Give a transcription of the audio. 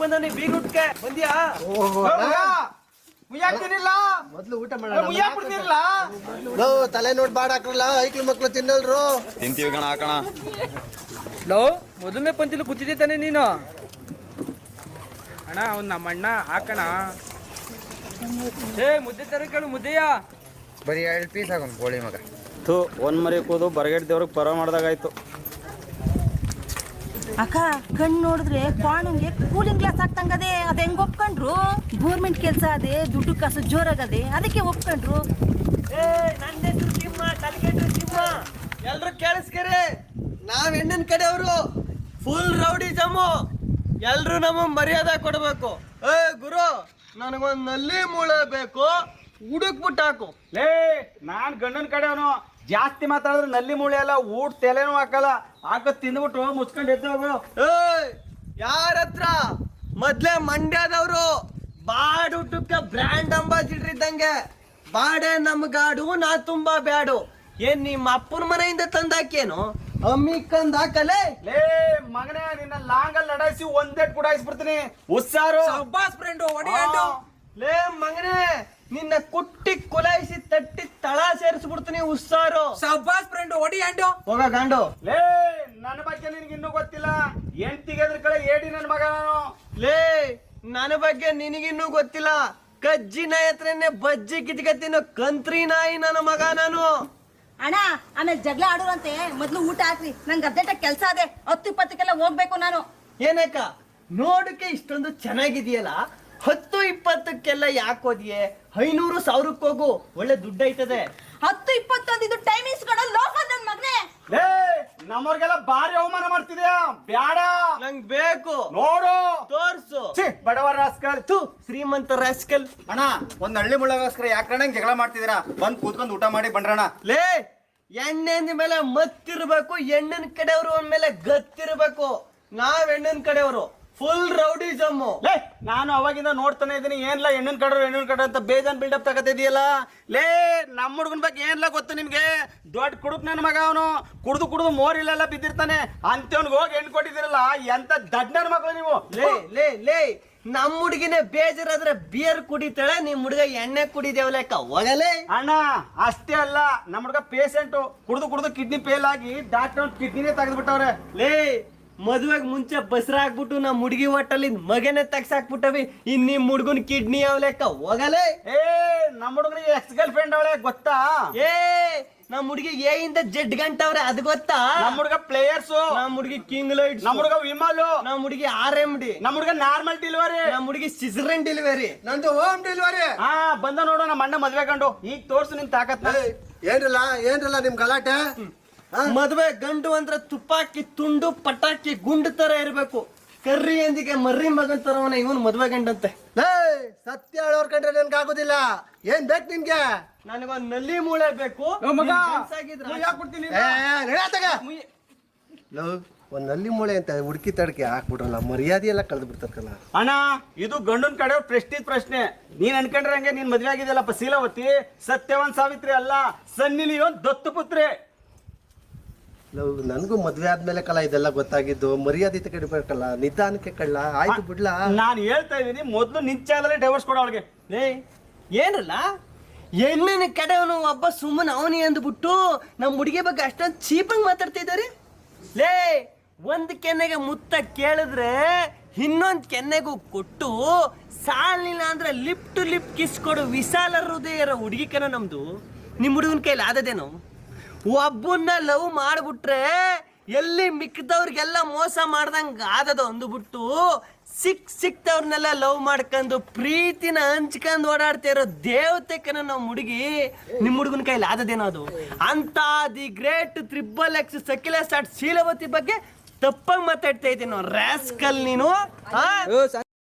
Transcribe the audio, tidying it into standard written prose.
ಬಂದವನಿ ಬೀಗುಟ್ಕೆ ಬಂದ್ಯಾ? ಮೊದ್ಲು ಊಟ ಮಾಡೋಣ. ತಲೆ ನೋಡ್ ಬಾಡ್ ಹಾಕ್ರಲ್ಲ, ಐಕ್ಳು ಮಕ್ಳು ತಿನ್ನಲ್ರು. ತಿಂತೀವಿ ಕಣ ಹಾಕಣ. ಲೋ ಮೊದಲನೇ ಪಂತಿಲು ಕೂತಿದ್ದೆ ತಾನೆ ನೀನು? ಅಣ್ಣ ಅವ್ನು ನಮ್ಮ ಅಣ್ಣ ಹಾಕಣ. ಏ ಮುದ್ದೆ ತರ ಕೇಳು ಮುದ್ದೆಯ ಬರೀ 2 ಪೀಸ್ ಆಗೋನ್ ಕೋಳಿ ಮಗ. ಒಂದ್ ಮರಿ ಕೂದು ಬರಗೇಟ್ ದೇವ್ರಿಗೆ ಪರ ಮಾಡ್ದಾಗಾಯ್ತು. ಅಕ್ಕ ಕಣ್ ನೋಡಿದ್ರೆ ಕ್ವಾಣಂಗೆ ಕೂಲಿಂಗ್ ಗ್ಲಾಸ್ ಹಾಕ್ತಂಗದೆ. ಅದ ಹೆಂಗ್ ಒಪ್ಕೊಂಡ್ರು? ಗೌರ್ಮೆಂಟ್ ಕೆಲ್ಸ ಅದೇ, ದುಡ್ಡು ಕಾಸು ಜೋರಾಗದೆ, ಅದಕ್ಕೆ ಒಪ್ಕೊಂಡ್ರು. ಎಲ್ರು ಕೇಳಿಸ್ಕರಿ, ನಾವ್ ಹೆಣ್ಣಿನ ಕಡೆಯವರು ಫುಲ್ ರೌಡಿ ಜಮ್ಮು. ಎಲ್ರು ನಮ್ಮ ಮರ್ಯಾದೆ ಕೊಡ್ಬೇಕು. ಏ ಗುರು, ನನಗೊಂದ್ ನಲ್ಲಿ ಮೂಳೆ ಬೇಕು, ಹುಡುಕ್ಬಿಟ್ಟು ಹಾಕು. ಲೇ ನಾನ್ ಗಂಡನ ಕಡೆಯವನು. ಜಾಸ್ತಿ ಮಾತಾಡಿದ್ರೆ ನಲ್ಲಿ ಮೂಳೆ ಅಲ್ಲ, ಊಟ ತಲೆನೂ ಹಾಕಲ್ಲ. ಹಾಕತ್ ತಿಂದ್ಬಿಟ್ಟು ಮುಚ್ಕೊಂಡು ಎದ್ದು ಹೋಗು. ಏಯ್ ಯಾರ ಹತ್ರ? ಮೊದ್ಲೇ ಮಂಡ್ಯದವ್ರು ಬಾಡುಟಕ್ಕೆ ಬ್ರ್ಯಾಂಡ್ ಅಂಬಾಸಿಡರ್ ಇದ್ದಂಗೆ. ಬಾಡೆ ನಮ್ಗಾಡು, ನಾ ತುಂಬಾ ಬ್ಯಾಡು. ಏನ್ ನಿಮ್ಮ ಅಪ್ಪನ ಮನೆಯಿಂದ ತಂದಾಕೇನು? ಅಮ್ಮಿಕಂದ್ ಹಾಕಲೇ. ಲೇ ಮಗನೇ, ನಿನ್ನ ಲಾಂಗಲ್ಲಿ ಲಡಾಯಿಸಿ ಒಂದೇಟ್ ಕುಡಾಯಿಸ್ಬಿಡ್ತೀನಿ. ಉಸ್ಸಾರು ಸಬ್ಬಾಸ್ ಫ್ರೆಂಡು ಹೊಡಿಯಾಡು. ಲೇ ಮಗನೇ, ನಿನ್ನ ಕುಟ್ಟಿ ಕುಲಾಯಿಸಿ ತಟ್ಟಿ ತಳ ಸೇರಿಸ್ಬಿಡ್ತೀನಿ. ಉಸ್ಸಾರು ಸಬ್ಬಾಸ್ ಫ್ರೆಂಡು ಹೊಡಿಯಾಡು. ಹೋಗ ಗಾಂಡು. ಲೇ ನನ್ನ ಬಗ್ಗೆ ನಿನ್ಗೆ ಇನ್ನೂ ಗೊತ್ತಿಲ್ಲ. ಎಂಟಿಗೆದ್ರ ಕಡೆ ಏಡಿ ನನ್ನ ಮಗ ನಾನು. ಲೇ ನನ್ನ ಬಗ್ಗೆ ನಿನಗಿನ್ನೂ ಗೊತ್ತಿಲ್ಲ. ಕಜ್ಜಿ ನಾಯಿ ಹತ್ರನೇ ಬಜ್ಜಿ ಕಿತ್ಕತ್ತಿನ ಕಂತ್ರಿ ನಾಯಿ ನನ್ನ ಮಗ ನಾನು. ಅಣ್ಣ ಆಮೇಲೆ ಜಗಳ ಆಡೋರಂತೆ, ಮೊದ್ಲು ಊಟ ಹಾಕ್ರಿ. ನಂಗೆ ಅರ್ಧೆಟ ಕೆಲ್ಸ ಅದೇ, 10-20ಕ್ಕೆಲ್ಲ ಹೋಗ್ಬೇಕು ನಾನು. ಏನಕ್ಕ ನೋಡಕ್ಕೆ ಇಷ್ಟೊಂದು ಚೆನ್ನಾಗಿದೆಯಲ್ಲ, 10-20ಕ್ಕೆಲ್ಲ ಯಾಕೋದಿಯೇ? 500-1000 ಹೋಗು, ಒಳ್ಳೆ ದುಡ್ಡು ಐತದೆ. 10-20 ಅಂದಿದ್ದು ಟೈಮಿಂಗ್ಸ್ ಕಡೆ ಲೋಫ್ ನನ್ ಮಗನೇ. ಲೇ ನಮ್ಮವ್ರಿಗೆಲ್ಲ ಭಾರಿ ಅವಮಾನ ಮಾಡ್ತಿದ್ಯಾ. ಬ್ಯಾಡ, ನಂಗ್ ಬೇಕು. ನೋಡು, ತೋರ್ಸು. ಬಡವರ ರಾಸ್ಕಲ್. ಶ್ರೀಮಂತ ರಾಸ್ಕಲ್. ಅಣ್ಣ, ಒಂದ್ ಹಳ್ಳಿ ಮುಳ್ಳಗೋಸ್ಕರ ಯಾಕಣ್ಣ ಜಗಳ ಮಾಡ್ತಿದ್ದೀರಾ? ಬಂದ್ ಕೂತ್ಕೊಂಡ್ ಊಟ ಮಾಡಿ ಬಂದ್ರಣ. ಲೇ ಎಣ್ಣೆಂದ ಮೇಲೆ ಮತ್ತಿರ್ಬೇಕು, ಹೆಣ್ಣಿನ ಕಡೆಯವರು ಅಂದ್ಮೇಲೆ ಗತ್ತಿರ್ಬೇಕು. ನಾವ್ ಹೆಣ್ಣಿನ ಕಡೆಯವರು ಫುಲ್ ರೌಡಿ ಜಮ್ಮು. ಲೇ ನಾನು ಅವಾಗಿಂದ ನೋಡ್ತಾನೆ ಇದ್ದೀನಿ. ಏನ್ಲ ಹೆಣ್ಣಿನ ಕಡೆ ಅಂತ ಬೇಜಾನ್ ಬಿಲ್ಡಪ್ ತಗತಿದ್ಯಲ್ಲ. ಲೇ ನಮ್ಮ ಹುಡುಗನ ಬಗ್ಗೆ ಏನ್ಲ ಗೊತ್ತು ನಿಮ್ಗೆ? ದೊಡ್ಡ ಕುಡುಕ್ ನನ್ನ ಮಗ ಅವನು. ಕುಡ್ದು ಮೋರಿಲೆಲ್ಲ ಬಿದ್ದಿರ್ತಾನೆ. ಅಂತವ್ನಿಗೆ ಹೋಗಿ ಹೆಣ್ಣು ಕೊಟ್ಟಿದ್ದೀರಲ್ಲ, ಎಂತ ದಡ್ಡ ನನ್ನ ಮಕ್ಕಳು ನೀವು. ಲೇ ಲೇ ಲೇ ನಮ್ಮ ಹುಡುಗಿನೇ ಬೇಜಾರಾದ್ರೆ ಬಿಯರ್ ಕುಡಿತಾಳೆ, ನಿಮ್ ಹುಡುಗ ಎಣ್ಣೆ ಕುಡಿದೇವಲೆಕ್ಕ. ಹೋಗಲೇ ಅಣ್ಣ, ಅಷ್ಟೇ ಅಲ್ಲ, ನಮ್ಮ ಹುಡುಗ ಪೇಷಂಟು. ಕುಡ್ದು ಕಿಡ್ನಿ ಫೇಲ್ ಆಗಿ ಡಾಕ್ಟರ್ ಕಿಡ್ನಿನೇ ತೆಗೆದ್ಬಿಟ್ಟವ್ರೆ. ಲೇ ಮದುವೆಗೆ ಮುಂಚೆ ಬಸ್ರ ಹಾಕ್ಬಿಟ್ಟು ನಮ್ಮ ಹುಡುಗಿ ಹೊಟ್ಟಲ್ಲಿ ಮಗನೇ ತೆಗ್ಸಾಕ್ಬಿಟ್ಟವಿ. ಇನ್ ನಿಮ್ ಹುಡುಗನ್ ಕಿಡ್ನಿ ಯಾವ ಲೆಕ್ಕ. ಹೋಗಲೇ ಏ ನಮ್ಮ ಹುಡುಗನಿಗೆ ಎಕ್ಸ್ ಗರ್ಲ್ ಫ್ರೆಂಡ್ ಅವಳೆ ಗೊತ್ತಾ? ಏ ನಮ್ಮ ಹುಡುಗಿ ಎ ಇಂದ ಜೆಡ್ ಗಂಟವ್ರೆ, ಅದು ಗೊತ್ತಾ? ನಮ್ಮ ಹುಡುಗ ಪ್ಲೇಯರ್ಸ್. ನಮ್ಮ ಹುಡುಗಿ ಕಿಂಗ್ ಲೈಟ್. ನಮ್ಮ ಹುಡುಗ ವಿಮಲ್. ನಮ್ಮ ಹುಡುಗಿ RMD. ನಮ್ಮ ಹುಡುಗ ನಾರ್ಮಲ್ ಡೆಲಿವರಿ. ನಮ್ಮ ಹುಡುಗಿ ಸಿಸರನ್ ಡೆಲಿವರಿ. ನಂದು ಹೋಮ್ ಡೆಲಿವರಿ. ಹಾ ಬಂದ ನೋಡು ನಮ್ಮ ಅಣ್ಣ ಮದ್ವೆ ಕಂಡು. ಈಗ ತೋರ್ಸು ನಿನ್ ತಾಕತ್. ಏನ್ರಲ್ಲ ನಿಮ್ ಗಲಾಟೆ? ಮದ್ವೆ ಗಂಡು ಅಂದ್ರೆ ತುಪ್ಪಾಕಿ ತುಂಡು ಪಟಾಕಿ ಗುಂಡು ತರ ಇರ್ಬೇಕು. ಕರ್ರಿ ಎಂದಿಗೆ ಮರ್ರಿ ಮಗನ್ ತರವನ ಇವನ್ ಮದ್ವೆ ಗಂಡಂತೆ. ಸತ್ಯ ಹೇಳೋರ್ ಕಂಡ್ರೆ ನನ್ಗೆ ಆಗೋದಿಲ್ಲ. ಏನ್ ಬೇಕು ನಿನ್ಗೆ? ನನಗೊಂದ್ ನಲ್ಲಿ ಮೂಳೆ ಬೇಕು. ಒಂದ್ ನಲ್ಲಿ ಮೂಳೆ ಅಂತ ಹುಡುಕಿ ತಡಕೆ ಹಾಕ್ಬಿಟ್ರಲ್ಲ, ಮರ್ಯಾದೆ ಎಲ್ಲ ಕಳೆದು ಬಿಡ್ತಾರಲ್ಲ. ಅಣ್ಣ ಇದು ಗಂಡನ್ ಕಡೆ ಪ್ರೆಸ್ಟೀಜ್ ಪ್ರಶ್ನೆ. ನೀನ್ ಅನ್ಕೊಂಡ್ರೆ ಹಂಗೆ ನೀನ್ ಮದ್ವೆ ಆಗಿದೆಯಲ್ಲಪ್ಪ ಶೀಲವತಿ. ಸತ್ಯವಾನ್ ಸಾವಿತ್ರಿ ಅಲ್ಲ, ಸನ್ನಿ ಲಿಯೋನ್ ದತ್ತು ಪುತ್ರಿ. ನನ್ಗೂ ಮದ್ವೆ ಆದ್ಮೇಲೆ ಕಲ ಇದೆಲ್ಲ ಗೊತ್ತಾಗಿದ್ದು. ಮರ್ಯಾದೆ ಕಡಿಬೇಕಲ್ಲ, ನಿಧಾನಕ್ಕೆ ಕಳ್ಳ. ಆಯ್ತು ಬಿಡ್ಲಾ, ನಾನು ಹೇಳ್ತಾ ಇದೀನಿ, ಮೊದ್ಲು ನಿಂಚಾಗಲೇ ಡೈವರ್ಸ್ ಕೊಡ ಅವಳಿಗೆ. ಲೇ ಏನಲ್ಲ ಹೆಣ್ಣಿನ ಕಡೆಯವನು ಒಬ್ಬ ಸುಮ್ಮನೆ ಅವನಿ ಅಂದ್ಬಿಟ್ಟು ನಮ್ಮ ಹುಡುಗಿ ಬಗ್ಗೆ ಅಷ್ಟೊಂದು ಚೀಪಾಗಿ ಮಾತಾಡ್ತಿದ್ದಾರೆ. ಲೇ ಒಂದ್ ಕೆನ್ನೆಗೆ ಮುತ್ತ ಕೇಳಿದ್ರೆ ಇನ್ನೊಂದ್ ಕೆನ್ನೆಗೂ ಕೊಟ್ಟು ಸಾಲಿಲ್ಲ ಅಂದ್ರೆ ಲಿಪ್ ಟು ಲಿಪ್ ಕಿಸ್ ಕೊಡು ವಿಶಾಲ ಹೃದಯ ಹುಡುಗಿ ಕನ ನಮ್ದು. ನಿಮ್ ಹುಡುಗನ ಕೈಲಿ ಆದದೇನು? ಒಬ್ಬನ್ನ ಲವ್ ಮಾಡ್ಬಿಟ್ರೆ ಎಲ್ಲಿ ಮಿಕ್ಕದವ್ರಿಗೆಲ್ಲ ಮೋಸ ಮಾಡ್ದಂಗ ಆದದ ಅಂದ್ಬಿಟ್ಟು ಸಿಕ್ತವ್ರನ್ನೆಲ್ಲ ಲವ್ ಮಾಡ್ಕೊಂಡು ಪ್ರೀತಿನ ಹಂಚ್ಕೊಂಡು ಓಡಾಡ್ತಾ ಇರೋ ದೇವತೆ ಕನ ನಮ್ಮ ಹುಡುಗಿ. ನಿಮ್ಮ ಹುಡುಗನ ಕೈಲಿ ಆದದೇನೋ ಅದು? ಅಂತ ದಿ ಗ್ರೇಟ್ XXX ಸಕಿಲ ಸ್ಟಾರ್ಟ್ ಶೀಲವತಿ ಬಗ್ಗೆ ತಪ್ಪಾಗಿ ಮಾತಾಡ್ತಾ ಇದ್ದೀನಿ. ರಾಸ್ಕಲ್ ನೀನು.